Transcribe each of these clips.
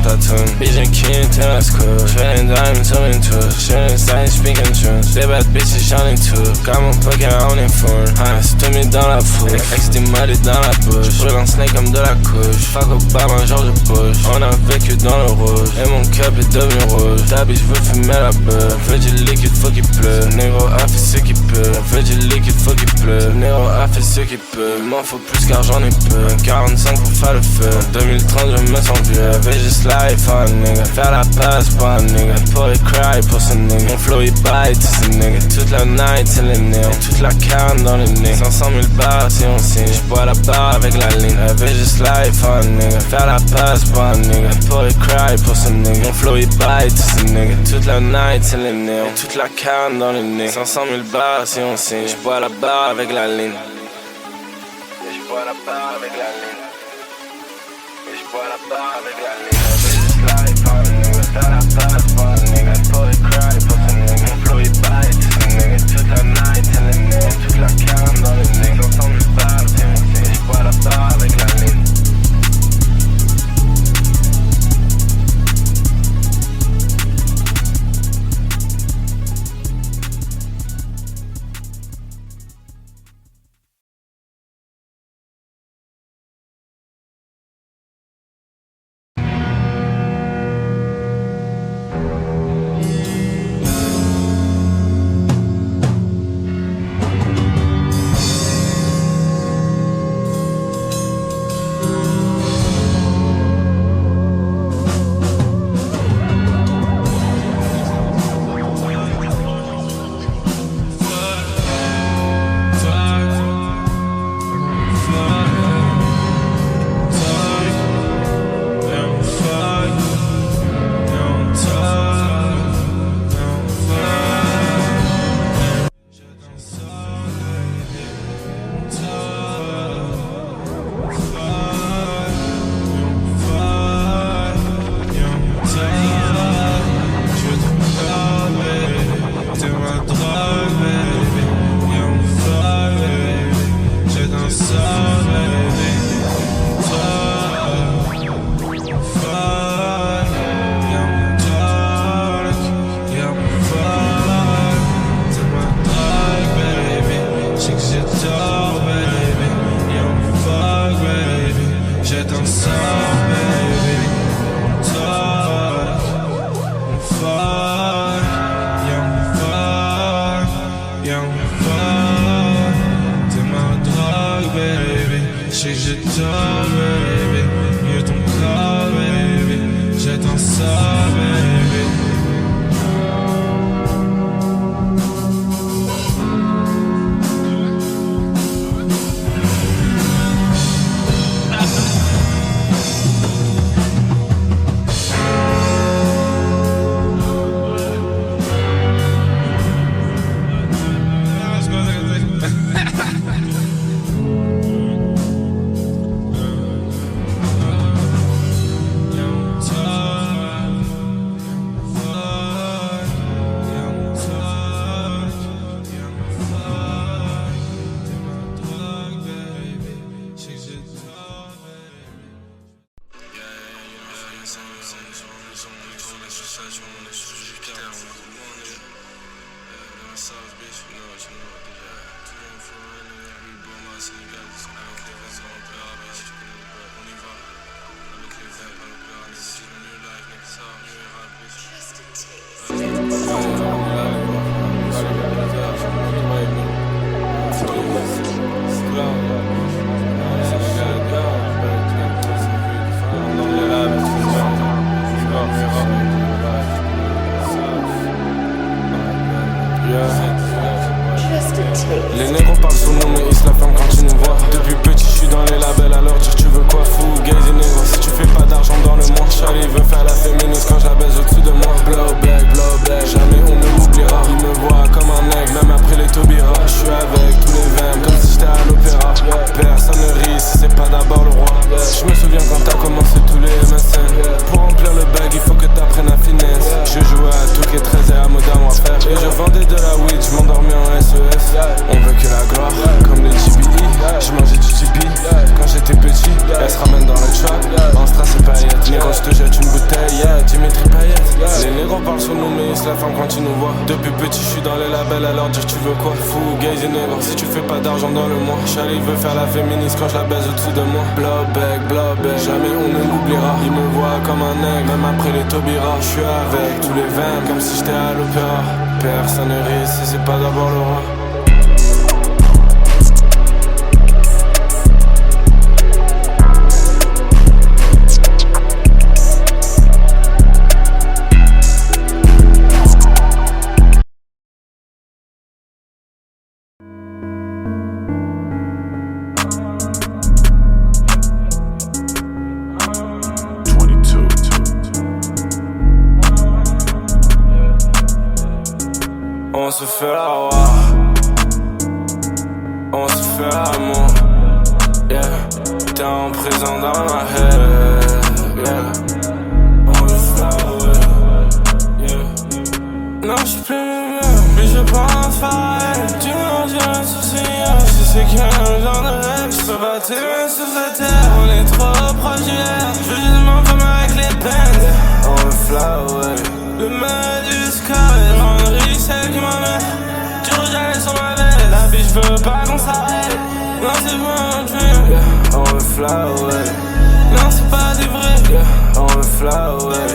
ta tune. Bitch, King, tell us cool. Trading diamonds, coming to. Shooting signs, speaking tunes. Des bad bitches, j'en ai tout. Got mon pocket on est full. C'est mis dans la foule. Ex des malades dans la bouche. Brûle en snake comme de la couche. Fuck Obama, George Bush. On a vécu dans le rouge. Et mon cup est devenu rouge. Ta bitch veut fumer la beuh. Veut du liquide, faut qu'il pleuve. Négro a fait ce qu'il peut. Veut du liquide, faut qu'il pleuve. Négro a fait ce qu'il peut. M'en faut plus car j'en ai peu. 45 pour faire le feu. En 2030 je me sens vieux. Veut juste life, un nigga. Faire la passe pour un nigga. Pour les cry pour ce nigga. Mon flow il bite ce nigga. Toute la night c'est les néons. Toute la canne dans le nez. 500 000 bars si on signe. J'bois la barre avec la ligne. Veut juste life, un nigga. Faire la passe pour un nigga. Pour les cry pour ce nigga. Mon flow il bite ce nigga. Toute la night c'est les néons. Toute la canne dans le nez. 500 000 bars si on signe. J'bois la barre avec la ligne. J'bois la barre avec la ligne. J'bois la barre avec la ligne. Just life, un nigga. Faire la passe pour un nigga. Pour les cry pour ce nigga. Mon flow il bite ce nigga. Toute la night c'est les néons. Toute la canne dans le nez. 500 000 bars si on signe. J'bois la barre avec la ligne. Les négros parlent sous nous mais ils se la ferment quand ils nous voient. Depuis petit je suis dans les labels alors dire tu veux quoi fou. Gaze et négro si tu fais pas d'argent dans le mois. Charlie veut faire la féministe quand je la baise au-dessus de moi. Blow back, jamais on ne m'oubliera. Ils me voient comme un aigle même après les Taubira. Je suis avec tous les vins comme si j'étais à l'opéra. Personne ne rit si c'est pas d'abord le roi. Je me souviens quand t'as commencé tous les MSN. Pour remplir le bag il faut que t'apprennes la finesse. Je jouais à tout qui est 13 et à Modern Warfare. Et je vendais de la weed, je m'endormais en SES. On veut que la gloire, comme les GBE. Je mangeais du TB quand j'étais petit. Elle se ramène dans le trap, en strass et paillettes. Négro, je te jette une bouteille. c'est la femme quand tu nous vois. Depuis petit je suis dans les labels, alors dire tu veux quoi? Fou, gaze et négro, si tu fais pas d'argent dans le mois. Charlie veut faire la féministe quand je la baise au-dessus de moi. Blowback, jamais on ne l'oubliera. Il me voit comme un aigle, même après les Taubira. Je suis avec tous les vins, comme si j'étais à l'opéra. Personne ne rit si c'est pas d'abord le roi. On se fait la roi, on se fait l'amour, yeah. T'es en prison dans ma head, yeah. On se fait la roi, yeah. Non j'suis plus le même, mais je prends un phare. Tu m'en dis un souci, je sais qu'il y a un genre de rêve. J'peux pas t'aimer sur cette terre, on est trop proche du l'air. J'veux juste m'enfermer avec les peines. On veut fly away. Le mal du sky, Henri, celle qui m'emmène. Tu rejailles sur ma belle, la biche veut pas qu'on s'arrête. Non c'est pas un dream, yeah. On veut fly away. Non c'est pas du vrai, yeah. On veut fly away.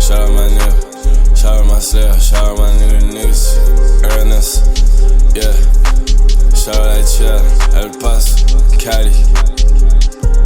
Shout out my nigga, shout out myself, shout out my niggas, Ernest, yeah. Shout out la Chia, El Paso, Cali,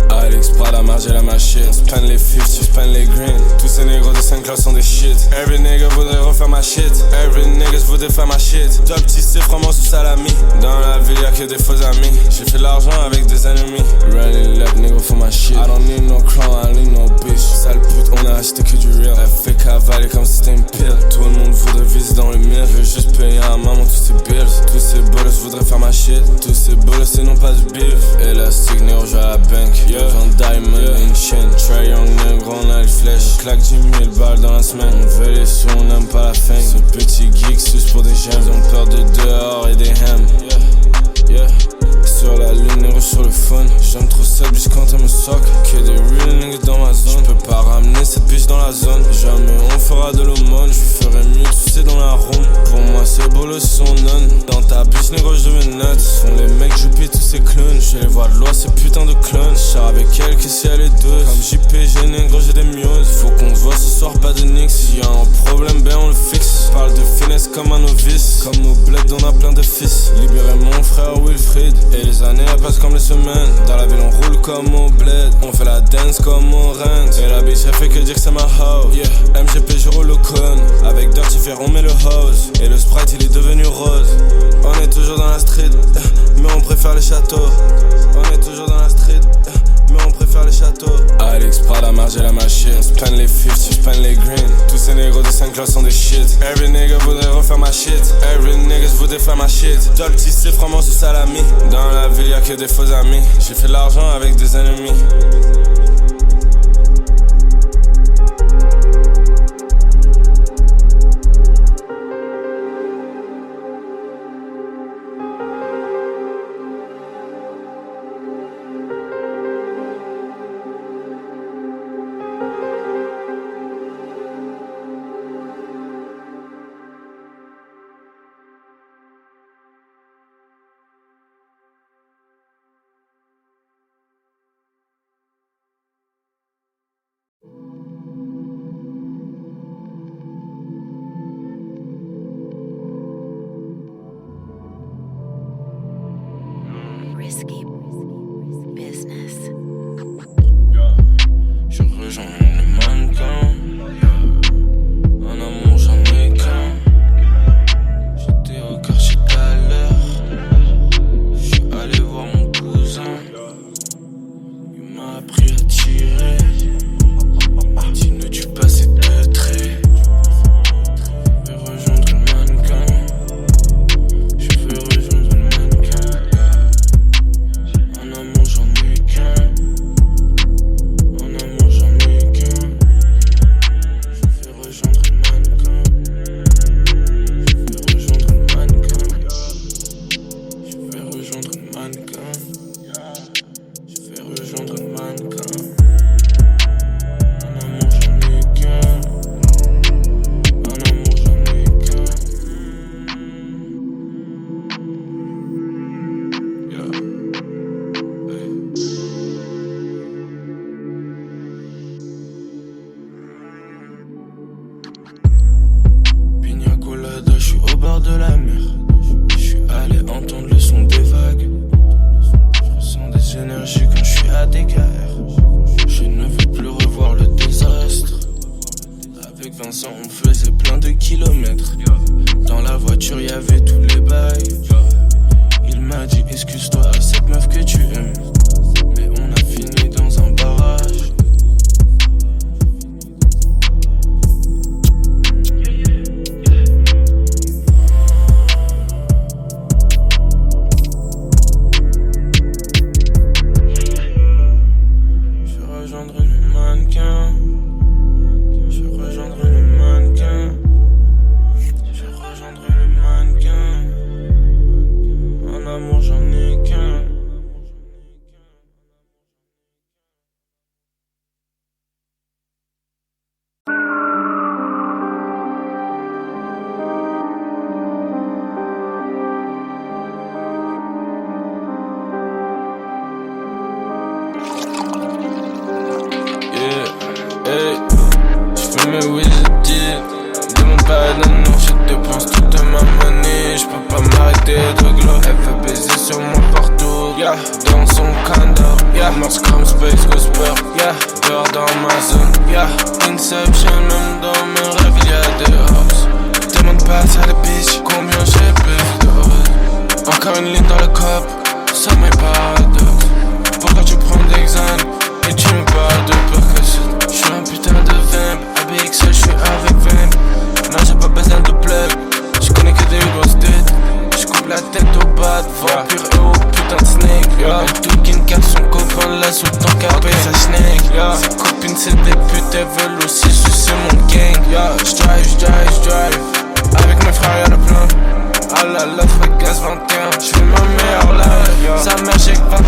Alex, Prada, Margiela, ma shit. On spend les 50, spend les green. Tous ces négros de 5 classes sont des shit. Every nigga voudrait refaire ma shit. Every nigga voudrait faire ma shit. Job tissé, vraiment sous salami. Dans la ville y'a que des faux amis. J'ai fait de l'argent avec des ennemis. Running up, nigga for my shit. I don't need no crown, I need no bitch. Sale pute, on a acheté que du real. Elle fait cavaler comme si c'était une pile. Tout le monde voudrait viser dans le mille. Je veux juste payer à maman tous ces bills. Tous ces bullets voudraient faire ma shit. Tous ces bullets c'est non pas du beef. Élastique, négro, je à la bank. Yeah. J'en diamond et une chaîne. Try young négro, on a les flèches. Claque 10 000 balles dans la semaine. On veut les sous, on n'aime pas la fin. Ce petit geek suce pour des gemmes. Ils ont peur de dehors et des hems. Yeah. Sur la lune, négro sur le phone. J'aime trop cette bitch quand elle me sock. Que des real niggas dans ma zone. J'peux pas ramener cette bitch dans la zone. Jamais on fera de l'aumône. J'lui ferai mieux tu sais dans la ronde. Pour moi c'est beau le son non. Dans ta bitch négro j'deviens nuts. Sont les mecs j'oublie tous ces clowns. Je les vois de loin ces putains de clones. J'sors avec elle que si elle est douce. Comme JPG négro j'ai des muses. Faut qu'on se voit ce soir pas de nix. S'il y a un problème ben on le fixe. Parle de finesse comme un novice. Comme au bled on a plein de fils. Libérer mon frère Wilfried. Et les années elles passent comme les semaines. Dans la ville on roule comme au bled. On fait la dance comme au rent. Et la bitch elle fait que dire que c'est ma hoe. Yeah, MGP je roule le con. Avec Dirty Fair on met le hose. Et le Sprite il est devenu rose. On est toujours dans la street, mais on préfère les châteaux. On est toujours dans la street, mais on préfère les châteaux. Alex, Prada, Margiela, ma shit. On spend les 50, spend les green. Tous ces négros de 5 classes sont des shit. Every nigga voudrait refaire ma shit. Every nigga voudrait faire ma shit. Job tissé, vraiment sous salami. Dans la ville y'a que des faux amis. J'ai fait de l'argent avec des ennemis. appris à tirer. Tu ne tues pas ces deux traits. Je vais rejoindre le mannequin. Je vais rejoindre le mannequin. En amour j'en ai qu'un. En amour j'en ai qu'un. Je vais rejoindre le mannequin. Je vais rejoindre le mannequin. Je vais rejoindre le mannequin. Je vais rejoindre le mannequin. En amour j'en ai qu'un. En amour j'en ai qu'un. Yeah. Hey. Pina colada, je suis au bord de la mer. Je suis allé entendre le son des vagues. Je ressens des énergies quand je suis à DKR. Je ne veux plus revoir le désastre. Avec Vincent on faisait plein de kilomètres. Dans la voiture y'avait tous les bails. Il m'a dit excuse-toi à cette meuf que tu aimes. Mais on a fini dans un barrage. Je vais rejoindre le mannequin. Je vais rejoindre le mannequin. Je vais rejoindre le mannequin. En amour j'en ai qu'un. Yeah, hey, j'fais mes wheels. Demande pas de nom, je dépense toute ma monnaie. J'peux pas m'arrêter de glow. Elle veut baiser sur moi partout. Yeah, dans son condo. Yeah, marche comme Space Ghoster. Yeah, dehors dans ma zone. Yeah, Inception, même dans mes rêves y'a des hops. Demande pas à la bitch combien j'ai baisé de rose. Encore une ligne dans le cop, ça m'est paradoxe. Pourquoi tu prends des examens et tu me parles de percussion? J'suis un putain de vamp, à BXL j'suis avec vamp. Non j'ai pas besoin de plug, j'connais que des grosses têtes. J'coupe la tête au bad, vampire et au putain de snake. Elle touquine car son copain l'a sous le temps qu'à payer sa snake. Ses copines c'est des putes, elles veulent aussi sucer mon gang. J'drive, avec mes frères y'a le plein. Ah la Las Vegas 21, j'fais ma meilleure life. Sa mère j'ai que 21,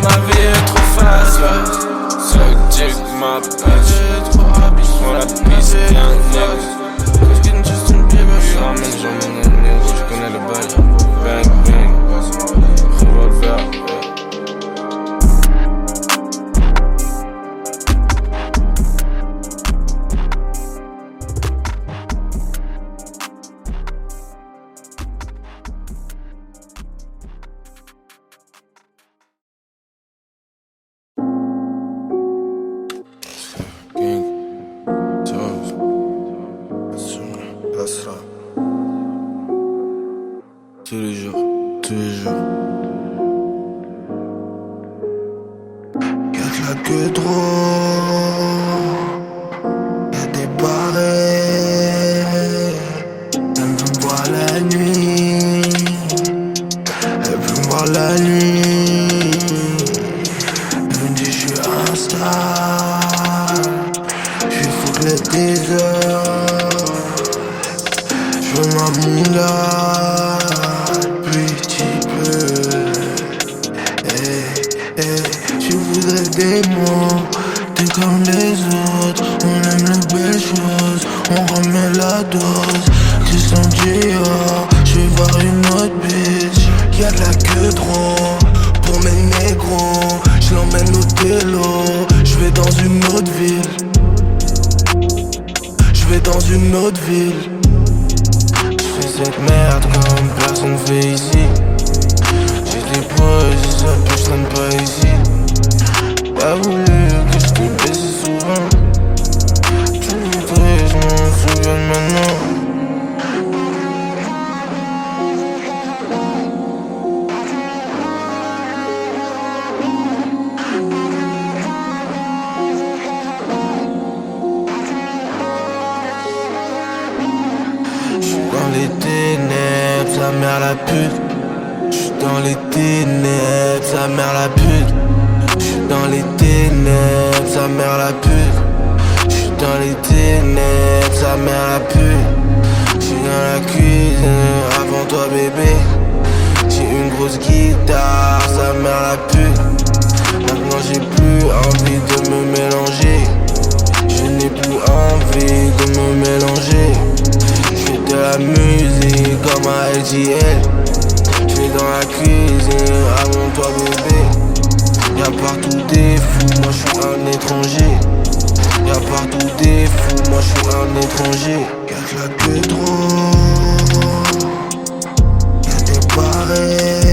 ma vie est trop facile. Suck dick ma bitch, trop habillé sur la piste, y'a un nègre. Justin Bieber, j'emmène un nègre, j'connais le bail. Bang bang, revolver. Gang, Toes, passera. Tous les jours. Y'a que la queue trop, y'a des barrés. Elle veut me voir la nuit, elle veut me voir la nuit. Elle me dit j'suis un star, j'suis fou que les 10 heures. J'veux ma moula, petit peu. Tu voudrais des mots, t'es comme les autres. On aime les belles choses, on remet la dose. Christian Dior, j'vais voir une autre bitch. Y'a de la queue trop pour mes négros. J'l'emmène au télo, j'vais dans une autre ville. J'vais dans une autre ville. J'fais cette merde comme personne fait ici. J'ai des poches, ça peut j'traîne pas ici. Pas voulu que je te baisse souvent. Tu voudrais que je m'en souvienne maintenant. pute. J'suis dans les ténèbres, sa mère la pute. J'suis dans les ténèbres, sa mère la pute. J'suis dans les ténèbres, sa mère la pute. J'suis dans la cuisine avant toi bébé. J'ai une grosse guitare, sa mère la pute. Maintenant j'ai plus envie de me mélanger. Je n'ai plus envie de me mélanger. J'fais de la musique comme un LGL. J'vais dans la cuisine avant toi bébé. Y'a partout des fous, moi j'suis un étranger. Y'a partout des fous, moi j'suis un étranger. Y'a que la queue trop. Y'a des barrés.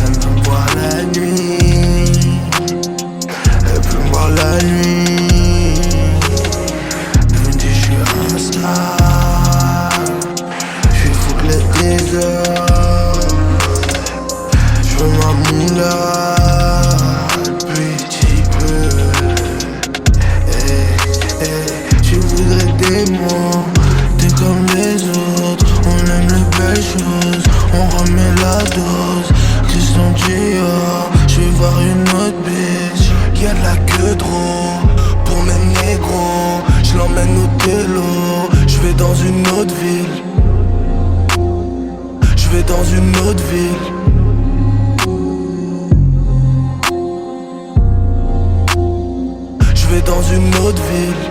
Elle me voit la nuit. Elle peut me voir la nuit. Elle me dit j'suis un star. J'suis fou que les désordres. J'veux ma moula. Petit peu. Je voudrais des mots. T'es comme les autres. On aime les belles choses. On remet la dose. Christian Dior. J'vais voir une autre bitch. Y'a de la queue trop. Pour mes négros. J'l'emmène au télo. J'vais dans une autre ville. J'vais dans une autre ville. J'vais dans une autre ville.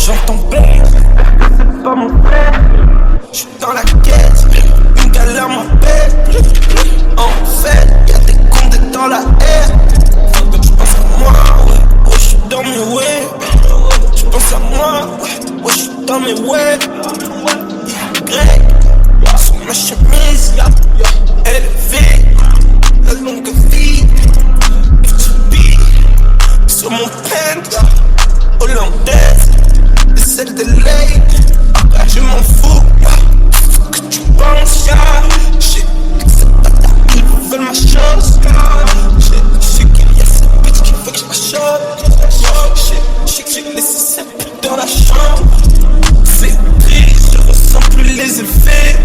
J'entends bang, c'est pas mon frère. J'suis dans la caisse, une galère m'appelle. En fait, y'a des condés dans la haie. J'pense à moi, ouais, j'suis dans mes waves. J'pense à moi, ouais, j'suis dans mes waves. Y, sur ma chemise, élevée, la longue vie. Sur mon pen, hollandaise. Celle de lait, je m'en fous, faut que tu penses, j'ai c'est pas ta ils veulent ma chose, j'ai qu'il y a cette bitch qui veut que je la chope, j'ai que j'ai laissé cette pute dans la chambre, c'est triste, je ressens plus les effets,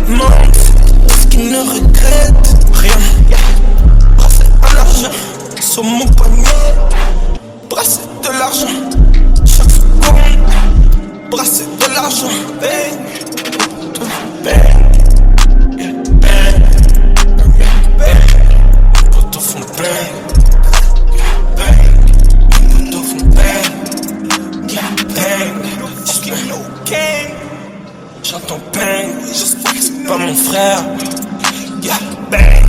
ils mentent, parce qu'ils ne regrettent rien, brasser à l'argent, sur mon poignet, brasser de l'argent. Brasser de l'argent, bang, bang, bang, bang. Les potos font bang, bang. Les potos font bang, bang. J'entends bang, j'espère que c'est pas mon frère. Bang,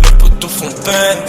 les potos font bang.